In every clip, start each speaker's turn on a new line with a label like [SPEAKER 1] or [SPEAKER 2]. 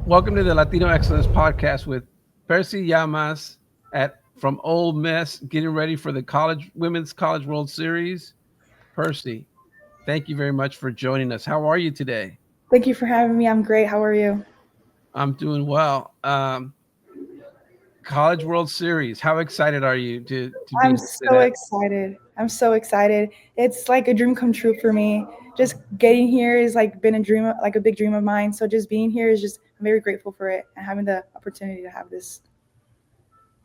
[SPEAKER 1] Welcome to the Latino Excellence podcast with Persy Llamas at from Ole Miss, getting ready for the college women's college World Series. Persy, thank you very much for joining us. How are you today?
[SPEAKER 2] Thank you for having me. I'm great. How are you?
[SPEAKER 1] I'm doing well. College World Series. How excited are you to be
[SPEAKER 2] I'm
[SPEAKER 1] next to
[SPEAKER 2] so
[SPEAKER 1] that?
[SPEAKER 2] excited. I'm so excited. It's like a dream come true for me. Just getting here is like been a dream, like a big dream of mine. So just being here is just I'm very grateful for it and having the opportunity to have this.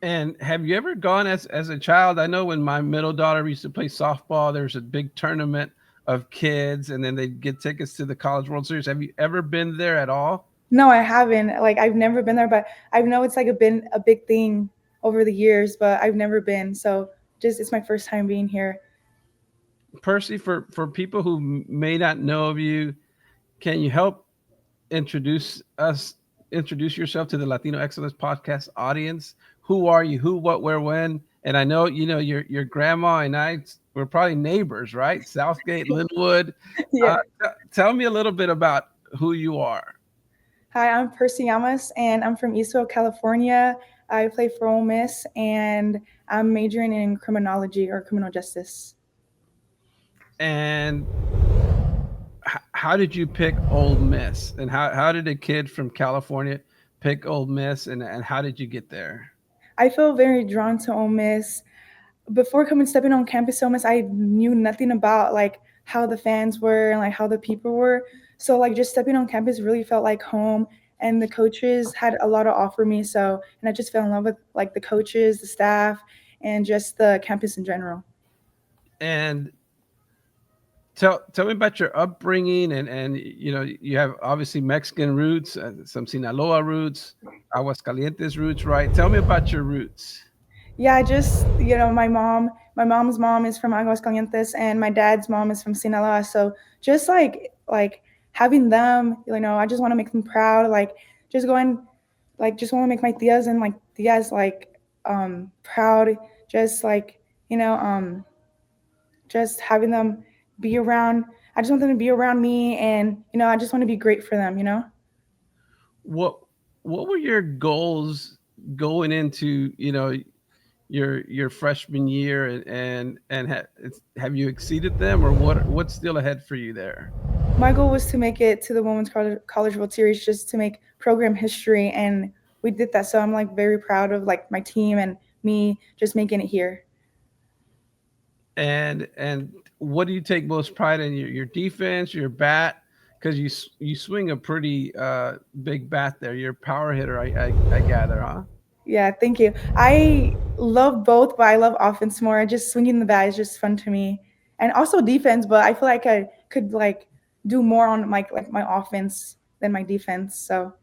[SPEAKER 1] And have you ever gone as a child? I know when my middle daughter used to play softball, there was a big tournament of kids, and then they'd get tickets to the College World Series. Have you ever been there at all?
[SPEAKER 2] No, I haven't. Like I've never been there, but I know it's like been a big thing over the years, but I've never been. So just it's my first time being here.
[SPEAKER 1] Percy, for people who may not know of you, can you help introduce us, introduce yourself to the Latino Excellence podcast audience? Who are you? Who, what, where, when? And I know your grandma and I were probably neighbors, right? Southgate, Linwood.
[SPEAKER 2] Yeah.
[SPEAKER 1] Tell me a little bit about who you are.
[SPEAKER 2] Hi, I'm Persy Llamas, and I'm from Eastvale, California. I play for Ole Miss, and I'm majoring in criminology or criminal justice.
[SPEAKER 1] And how did you pick Ole Miss? And how did a kid from California pick Ole Miss? And how did you get there?
[SPEAKER 2] I feel very drawn to Ole Miss. Before coming stepping on campus Ole Miss, I knew nothing about like how the fans were and like how the people were. So like just stepping on campus really felt like home, and the coaches had a lot to offer me. So and I just fell in love with like the coaches, the staff, and just the campus in general.
[SPEAKER 1] And tell me about your upbringing, and you have obviously Mexican roots, some Sinaloa roots, Aguascalientes roots, right? Tell me about your roots.
[SPEAKER 2] Yeah, just my mom's mom is from Aguascalientes, and my dad's mom is from Sinaloa. So just like having them, I just want to make them proud. Like just going, like just want to make my tias and like tias like proud. Just like you know just having them be around. I just want them to be around me, and I just want to be great for them.
[SPEAKER 1] What what were your goals going into your freshman year, have you exceeded them, or what's still ahead for you there?
[SPEAKER 2] My goal was to make it to the Women's College World Series, just to make program history, and we did that. So I'm like very proud of like my team and me just making it here.
[SPEAKER 1] And what do you take most pride in, your defense, your bat? Because you swing a pretty big bat there. You're a power hitter, I gather, huh?
[SPEAKER 2] Yeah, thank you. I love both, but I love offense more. Just swinging the bat is just fun to me, and also defense. But I feel like I could like do more on my offense than my defense. So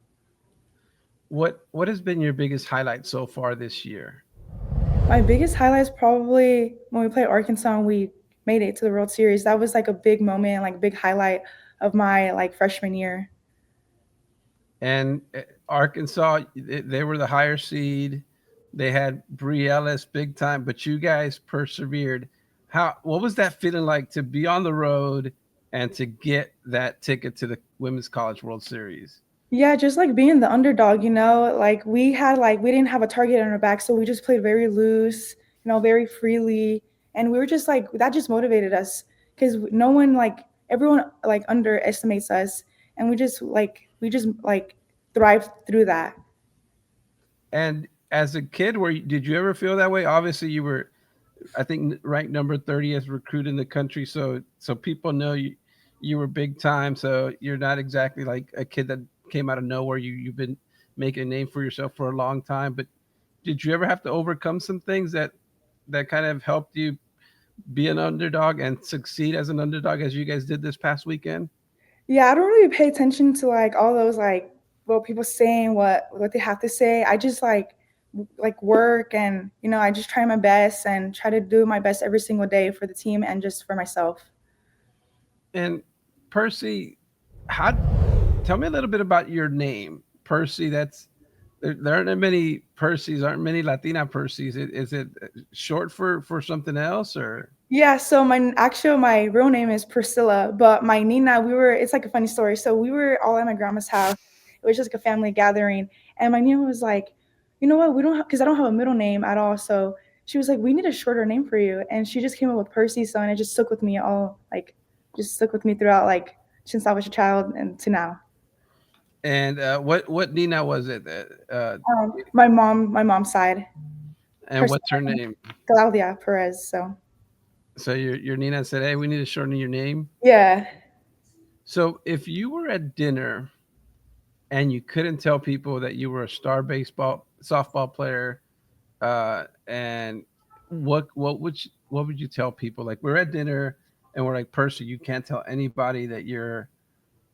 [SPEAKER 1] What has been your biggest highlight so far this year?
[SPEAKER 2] my biggest highlight is probably when we played Arkansas and we made it to the World Series. That was like a big moment, like big highlight of my like freshman year.
[SPEAKER 1] And Arkansas, they were the higher seed. They had Bree Ellis big time, but you guys persevered. What was that feeling like to be on the road and to get that ticket to the Women's College World Series?
[SPEAKER 2] Yeah, just like being the underdog, like we didn't have a target on our back, so we just played very loose, very freely, and we were just like that just motivated us because no one like everyone like underestimates us, and we just like thrived through that.
[SPEAKER 1] And as a kid, did you ever feel that way? Obviously, you were, I think, ranked number 30th recruit in the country, so people know you were big time. So you're not exactly like a kid that came out of nowhere. You've been making a name for yourself for a long time. But did you ever have to overcome some things that kind of helped you be an underdog and succeed as an underdog, as you guys did this past weekend?
[SPEAKER 2] Yeah, I don't really pay attention to like all those like what people saying, what they have to say. I just like work, and I just try my best and try to do my best every single day for the team and just for myself.
[SPEAKER 1] And Percy, how? Tell me a little bit about your name, Percy. There aren't many Percys, aren't many Latina Percys. Is it short for something else, or?
[SPEAKER 2] Yeah, so my real name is Priscilla, but my Nina, it's like a funny story. So we were all at my grandma's house, It was just like a family gathering, and my name was like, you know what, we don't, because I don't have a middle name at all, so she was like, we need a shorter name for you, and she just came up with Percy, so and it just stuck with me all like, just stuck with me throughout like since I was a child and to now.
[SPEAKER 1] And what Nina was it?
[SPEAKER 2] My mom's side, her
[SPEAKER 1] And what's her name?
[SPEAKER 2] Claudia Perez. So
[SPEAKER 1] So your Nina said, "Hey, we need to shorten your name."
[SPEAKER 2] yeah.
[SPEAKER 1] So if you were at dinner and you couldn't tell people that you were a star baseball softball player, and what would you tell people? Like we're at dinner and we're like, Percy, you can't tell anybody that you're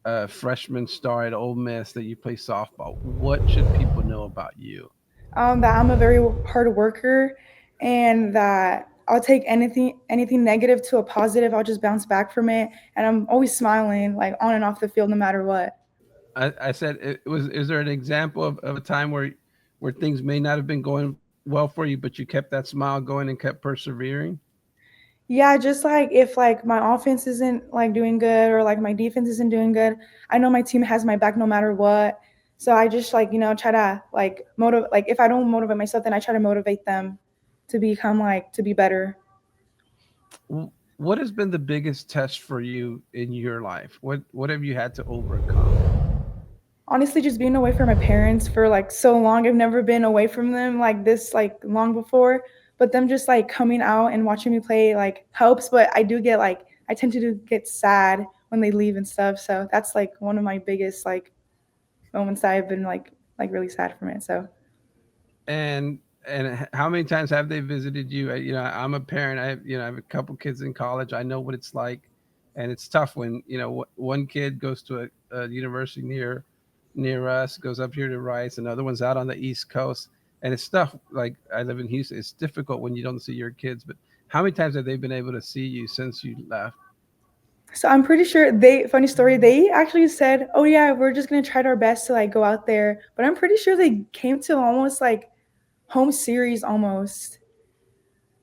[SPEAKER 1] a freshman star at Ole Miss that you play softball. What should people know about you?
[SPEAKER 2] That I'm a very hard worker, and that I'll take anything negative to a positive. I'll just bounce back from it, and I'm always smiling, like on and off the field, no matter what.
[SPEAKER 1] I said, it was. Is there an example of a time where things may not have been going well for you, but you kept that smile going and kept persevering?
[SPEAKER 2] Yeah, just like if like my offense isn't like doing good or like my defense isn't doing good, I know my team has my back no matter what. So I just like try to like motivate. Like if I don't motivate myself, then I try to motivate them to become like to be better.
[SPEAKER 1] What has been the biggest test for you in your life? What have you had to overcome?
[SPEAKER 2] Honestly, just being away from my parents for like so long. I've never been away from them like this like long before. But them just like coming out and watching me play like helps. But I do get like I tend to do get sad when they leave and stuff. So that's like one of my biggest like moments that I've been like really sad from it. So
[SPEAKER 1] And how many times have they visited you? I'm a parent. I have a couple kids in college. I know what it's like, and it's tough when one kid goes to a university near us, goes up here to Rice, another one's out on the East Coast, and it's tough. Like I live in Houston, it's difficult when you don't see your kids. But how many times have they been able to see you since you left?
[SPEAKER 2] so I'm pretty sure they funny story, they actually said, "Oh yeah, we're just gonna try our best to like go out there." But I'm pretty sure they came to almost like home series almost.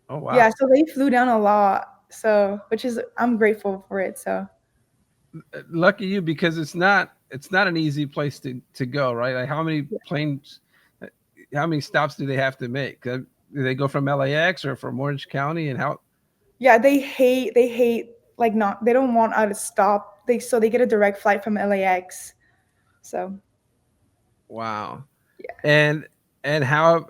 [SPEAKER 1] Oh
[SPEAKER 2] Yeah,
[SPEAKER 1] wow.
[SPEAKER 2] so they flew down a lot. So which is I'm grateful for it. So
[SPEAKER 1] Lucky you, because it's not an easy place to go, right? Like how many stops do they have to make? Do they go from LAX or from Orange County, and how?
[SPEAKER 2] yeah, they hate like not they don't want us to stop. They get a direct flight from LAX. So
[SPEAKER 1] Wow.
[SPEAKER 2] yeah.
[SPEAKER 1] And how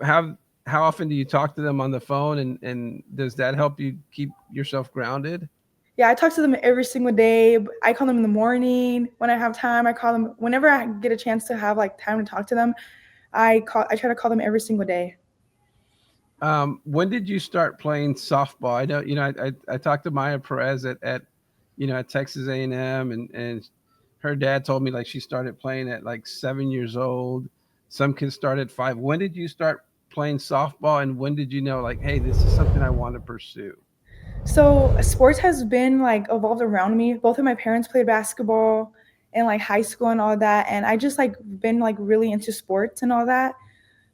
[SPEAKER 1] often do you talk to them on the phone, and does that help you keep yourself grounded?
[SPEAKER 2] Yeah, I talk to them every single day. I call them in the morning when I have time. I call them whenever I get a chance to have like time to talk to them. I try to call them every single day.
[SPEAKER 1] When did you start playing softball? I know, I talked to Maya Perez at Texas A&M, and her dad told me like she started playing at like 7 years old. Some kids start at 5. When did you start playing softball, and when did you know like, hey, this is something I want to pursue?
[SPEAKER 2] So sports has been like evolved around me. Both of my parents played basketball in like high school and all that, and I just like been like really into sports and all that.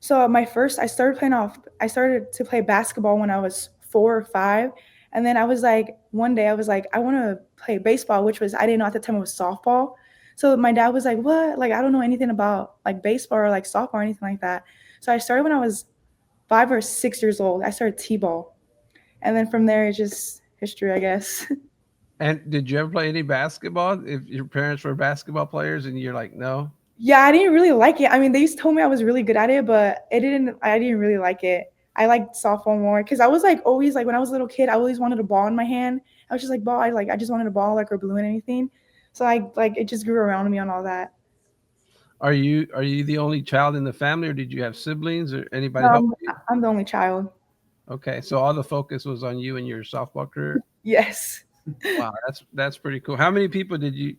[SPEAKER 2] So my first, I started to play basketball when I was 4 or 5, and then I was like, one day I was like, I want to play baseball, which was I didn't know at the time it was softball. So my dad was like, what? Like I don't know anything about like baseball or like softball or anything like that. So I started when I was 5 or 6 years old. I started t-ball, and then from there it's just history, I guess.
[SPEAKER 1] And did you ever play any basketball? If your parents were basketball players and you're like, no?
[SPEAKER 2] Yeah, I didn't really like it. I mean, they used to tell me I was really good at it, but I didn't really like it. I liked softball more because I was like always like when I was a little kid, I always wanted a ball in my hand. I was just like ball. I just wanted a ball like or balloon anything. So I like it just grew around me on all that.
[SPEAKER 1] Are you the only child in the family, or did you have siblings or anybody help
[SPEAKER 2] Um,
[SPEAKER 1] you?
[SPEAKER 2] I'm the only child.
[SPEAKER 1] Okay, so all the focus was on you and your softball career.
[SPEAKER 2] Yes.
[SPEAKER 1] Wow, that's pretty cool. How many people did you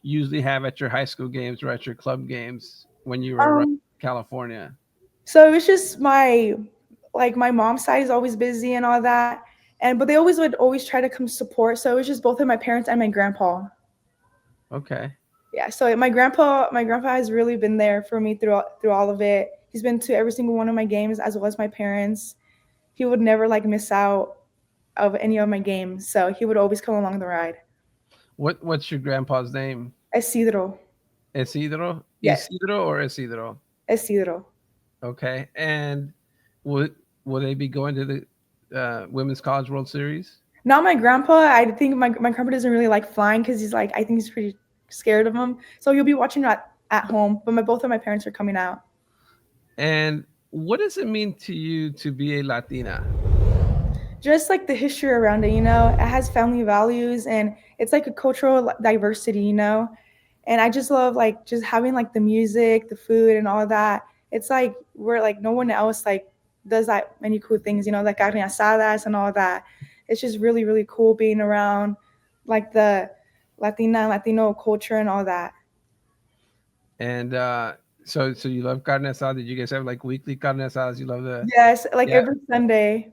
[SPEAKER 1] usually have at your high school games or at your club games when you were around
[SPEAKER 2] Um,
[SPEAKER 1] California?
[SPEAKER 2] so it was just my mom's side is always busy and all that, and but they always would always try to come support. So it was just both of my parents and my grandpa.
[SPEAKER 1] Okay.
[SPEAKER 2] Yeah, so my grandpa has really been there for me through all of it. He's been to every single one of my games as well as my parents. He would never like miss out of any of my games, so he would always come along the ride.
[SPEAKER 1] What's your grandpa's name?
[SPEAKER 2] Isidro.
[SPEAKER 1] Isidro,
[SPEAKER 2] Yes,
[SPEAKER 1] Isidro or Isidro?
[SPEAKER 2] Isidro.
[SPEAKER 1] Okay, and would will they be going to the Women's College World Series?
[SPEAKER 2] Not my grandpa. I think my grandpa doesn't really like flying because he's like, I think he's pretty scared of him. So you'll be watching at home. But both of my parents are coming out.
[SPEAKER 1] And what does it mean to you to be a Latina?
[SPEAKER 2] Just like the history around it, it has family values and it's like a cultural diversity, and I just love like just having like the music, the food, and all that. It's like we're like no one else like does that many cool things, like carne asadas and all that. It's just really really cool being around like the Latino culture and all that.
[SPEAKER 1] And so you love carne asada. Did you guys have like weekly carne asadas? You love the
[SPEAKER 2] Yes, like
[SPEAKER 1] yeah
[SPEAKER 2] every Sunday.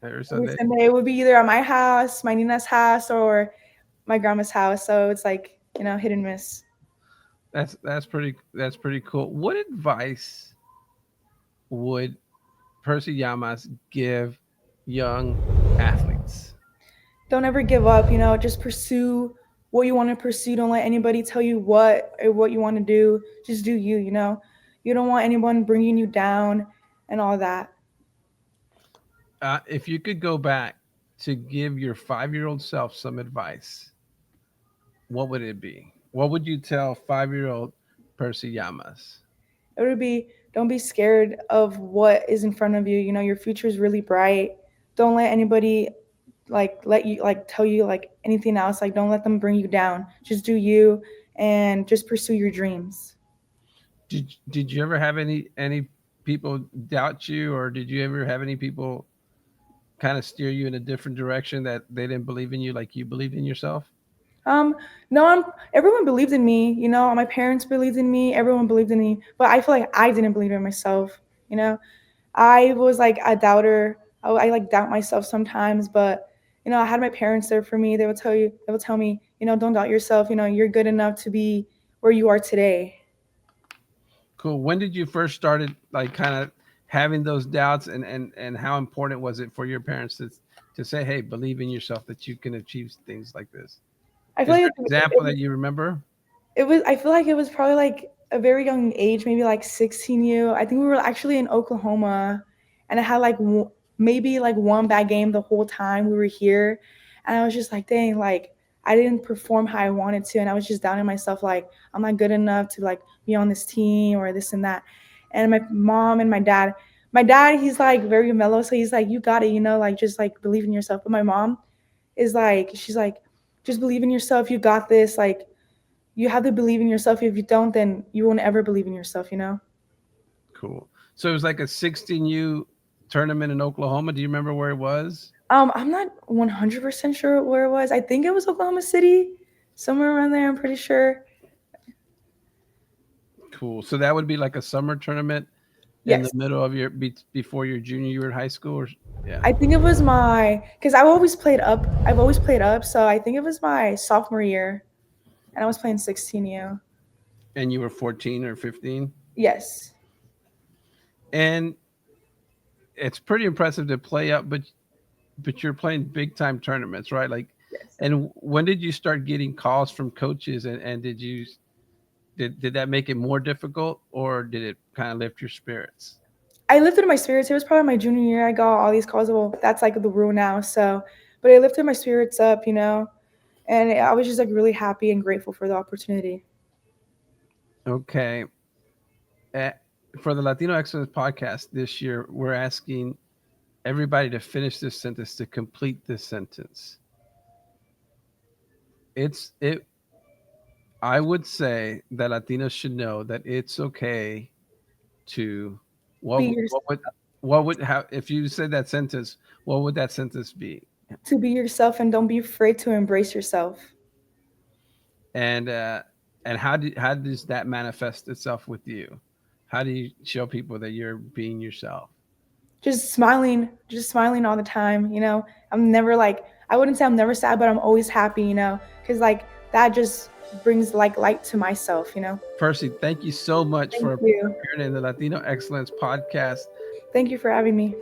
[SPEAKER 1] every
[SPEAKER 2] Every
[SPEAKER 1] Sunday.
[SPEAKER 2] Sunday it would be either at my house, my Nina's house, or my grandma's house. So it's like, hit and miss.
[SPEAKER 1] That's pretty cool. What advice would Persy Llamas give young athletes?
[SPEAKER 2] Don't ever give up, just pursue what you want to pursue. Don't let anybody tell you what you want to do. Just do you. You don't want anyone bringing you down and all that.
[SPEAKER 1] If you could go back to give your 5-year-old self some advice, what would it be? What would you tell 5-year-old Persy Llamas?
[SPEAKER 2] It would be don't be scared of what is in front of you. Your future is really bright. Don't let anybody like let you like tell you like anything else. Like don't let them bring you down. Just do you and just pursue your dreams.
[SPEAKER 1] Did you ever have any people doubt you, or did you ever have any people kind of steer you in a different direction that they didn't believe in you like you believed in yourself?
[SPEAKER 2] Um, no, everyone believed in me. My parents believed in me. Everyone believed in me, but I feel like I didn't believe in myself. I was like a doubter. I like doubt myself sometimes, but I had my parents there for me. They will tell me, don't doubt yourself. You're good enough to be where you are today.
[SPEAKER 1] Cool. When did you first started like kind of having those doubts, and how important was it for your parents to say, "Hey, believe in yourself that you can achieve things like this"?
[SPEAKER 2] I feel
[SPEAKER 1] Is
[SPEAKER 2] like
[SPEAKER 1] there an example that you remember?
[SPEAKER 2] I feel like it was probably like a very young age, maybe like 16 year. I think we were actually in Oklahoma and I had like maybe like one bad game the whole time we were here. And I was just like, dang, like I didn't perform how I wanted to. And I was just doubting myself, like, I'm not good enough to like be on this team or this and that. And my mom and my dad, he's like very mellow. So he's like, you got it, like just like believe in yourself. But my mom is like, she's like, just believe in yourself. You got this. Like, you have to believe in yourself. If you don't, then you won't ever believe in yourself.
[SPEAKER 1] Cool. So it was like a 16U tournament in Oklahoma. Do you remember where it was?
[SPEAKER 2] I'm not 100% sure where it was. I think it was Oklahoma City, somewhere around there. I'm pretty sure.
[SPEAKER 1] Cool. So that would be like a summer tournament in the
[SPEAKER 2] Yes,
[SPEAKER 1] middle of before your junior year in high school, or yeah.
[SPEAKER 2] I think it was because I've always played up. So I think it was my sophomore year, and I was playing 16U.
[SPEAKER 1] And you were 14 or 15,
[SPEAKER 2] Yes.
[SPEAKER 1] and it's pretty impressive to play up, but you're playing big time tournaments, right? Like,
[SPEAKER 2] Yes.
[SPEAKER 1] and when did you start getting calls from coaches, and did that make it more difficult, or did it kind of lift your spirits?
[SPEAKER 2] I lifted my spirits. It was probably my junior year. I got all these calls. Well, that's like the rule now. So, but it lifted my spirits up. And I was just like really happy and grateful for the opportunity.
[SPEAKER 1] Okay. Uh, for the Latino Excellence podcast this year, we're asking everybody to finish this sentence, to complete this sentence. It's it. I would say that Latinos should know that it's okay to
[SPEAKER 2] Be
[SPEAKER 1] what
[SPEAKER 2] your,
[SPEAKER 1] what would what would how if you said that sentence, what would that sentence be?
[SPEAKER 2] to be yourself and don't be afraid to embrace yourself.
[SPEAKER 1] And how does that manifest itself with you? How do you show people that you're being yourself?
[SPEAKER 2] Just smiling all the time. I'm never like, I wouldn't say I'm never sad, but I'm always happy, because like that just brings like light to myself.
[SPEAKER 1] Persy, thank you so much
[SPEAKER 2] Thank
[SPEAKER 1] for
[SPEAKER 2] you.
[SPEAKER 1] appearing in the Latino Excellence podcast.
[SPEAKER 2] Thank you for having me.